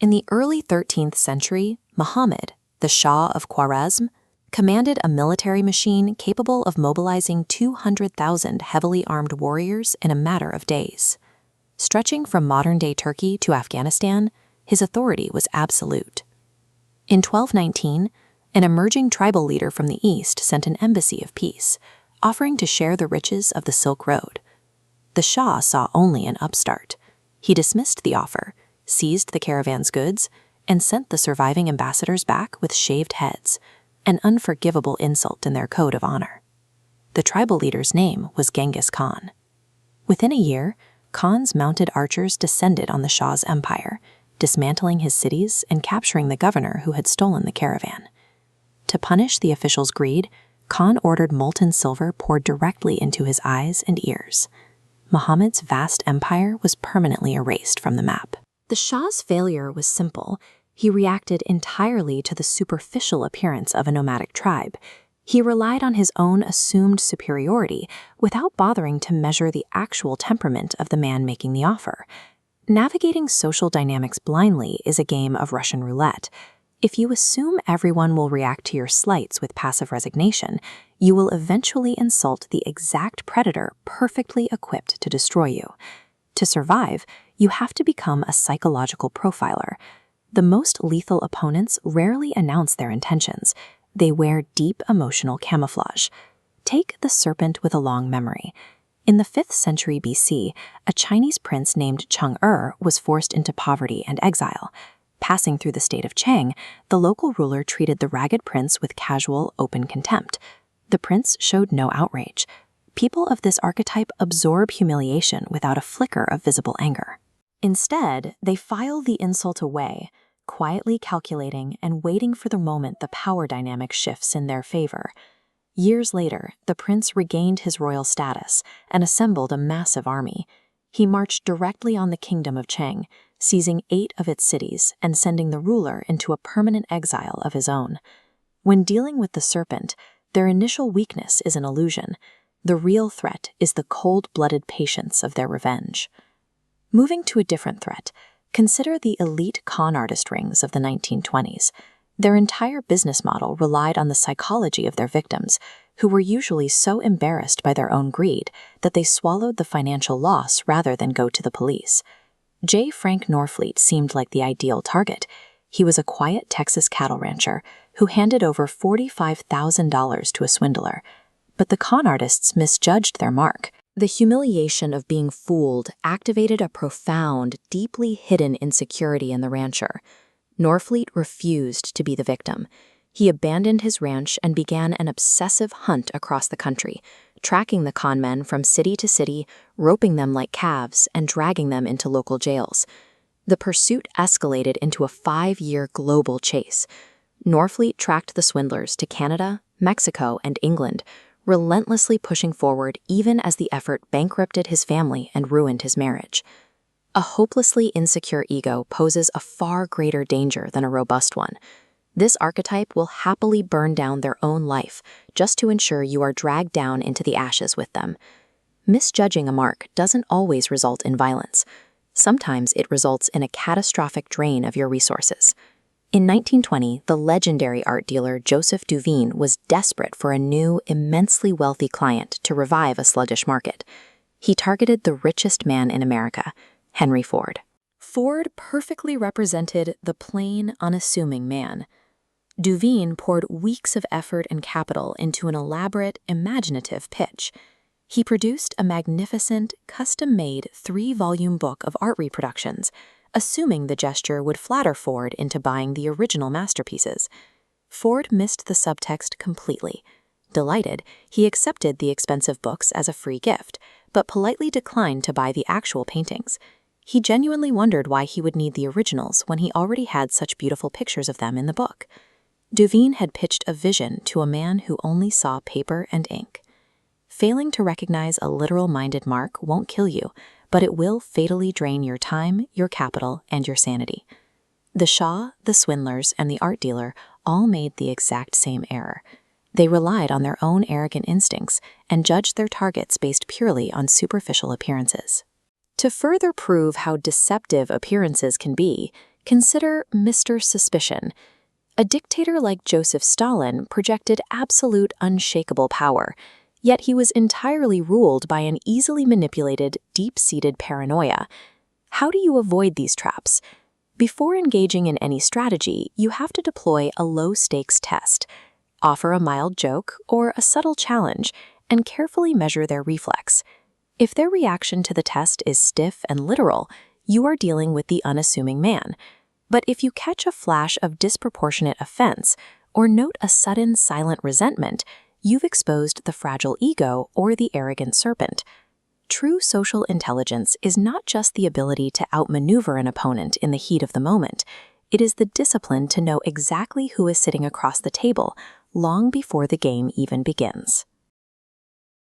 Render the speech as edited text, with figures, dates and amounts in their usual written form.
In the early 13th century, Muhammad, the Shah of Khwarezm, commanded a military machine capable of mobilizing 200,000 heavily armed warriors in a matter of days. Stretching from modern-day Turkey to Afghanistan, his authority was absolute. In 1219, an emerging tribal leader from the east sent an embassy of peace, offering to share the riches of the Silk Road. The Shah saw only an upstart. He dismissed the offer, seized the caravan's goods, and sent the surviving ambassadors back with shaved heads, an unforgivable insult in their code of honor. The tribal leader's name was Genghis Khan. Within a year, Khan's mounted archers descended on the Shah's empire, dismantling his cities and capturing the governor who had stolen the caravan. To punish the official's greed, Khan ordered molten silver poured directly into his eyes and ears. Muhammad's vast empire was permanently erased from the map. The Shah's failure was simple. He reacted entirely to the superficial appearance of a nomadic tribe. He relied on his own assumed superiority without bothering to measure the actual temperament of the man making the offer. Navigating social dynamics blindly is a game of Russian roulette. If you assume everyone will react to your slights with passive resignation, you will eventually insult the exact predator perfectly equipped to destroy you. To survive, you have to become a psychological profiler. The most lethal opponents rarely announce their intentions. They wear deep emotional camouflage. Take the serpent with a long memory. In the 5th century BC, a Chinese prince named Chang'e was forced into poverty and exile. Passing through the state of Chang, the local ruler treated the ragged prince with casual, open contempt. The prince showed no outrage. People of this archetype absorb humiliation without a flicker of visible anger. Instead, they file the insult away, quietly calculating and waiting for the moment the power dynamic shifts in their favor. Years later, the prince regained his royal status and assembled a massive army. He marched directly on the kingdom of Chang, seizing 8 of its cities and sending the ruler into a permanent exile of his own. When dealing with the serpent, their initial weakness is an illusion. The real threat is the cold-blooded patience of their revenge. Moving to a different threat, consider the elite con artist rings of the 1920s. Their entire business model relied on the psychology of their victims, who were usually so embarrassed by their own greed that they swallowed the financial loss rather than go to the police. J. Frank Norfleet seemed like the ideal target. He was a quiet Texas cattle rancher who handed over $45,000 to a swindler. But the con artists misjudged their mark. The humiliation of being fooled activated a profound, deeply hidden insecurity in the rancher. Norfleet refused to be the victim. He abandoned his ranch and began an obsessive hunt across the country, tracking the con men from city to city, roping them like calves, and dragging them into local jails. The pursuit escalated into a 5-year global chase. Norfleet tracked the swindlers to Canada, Mexico, and England, relentlessly pushing forward even as the effort bankrupted his family and ruined his marriage. A hopelessly insecure ego poses a far greater danger than a robust one. This archetype will happily burn down their own life just to ensure you are dragged down into the ashes with them. Misjudging a mark doesn't always result in violence. Sometimes it results in a catastrophic drain of your resources. In 1920, the legendary art dealer Joseph Duveen was desperate for a new, immensely wealthy client to revive a sluggish market. He targeted the richest man in America, Henry Ford. Ford perfectly represented the plain, unassuming man. Duveen poured weeks of effort and capital into an elaborate, imaginative pitch. He produced a magnificent, custom-made 3-volume book of art reproductions, assuming the gesture would flatter Ford into buying the original masterpieces. Ford missed the subtext completely. Delighted, he accepted the expensive books as a free gift, but politely declined to buy the actual paintings. He genuinely wondered why he would need the originals when he already had such beautiful pictures of them in the book. Duveen had pitched a vision to a man who only saw paper and ink. Failing to recognize a literal-minded mark won't kill you, but it will fatally drain your time, your capital, and your sanity. The Shah, the swindlers, and the art dealer all made the exact same error. They relied on their own arrogant instincts and judged their targets based purely on superficial appearances. To further prove how deceptive appearances can be, Consider Mr. Suspicion. A dictator like Joseph Stalin projected absolute unshakable power, yet he was entirely ruled by an easily manipulated, deep-seated paranoia. How do you avoid these traps? Before engaging in any strategy, you have to deploy a low-stakes test. Offer a mild joke or a subtle challenge, and carefully measure their reflex. If their reaction to the test is stiff and literal, you are dealing with the unassuming man. But if you catch a flash of disproportionate offense or note a sudden silent resentment, you've exposed the fragile ego or the arrogant serpent. True social intelligence is not just the ability to outmaneuver an opponent in the heat of the moment. It is the discipline to know exactly who is sitting across the table long before the game even begins.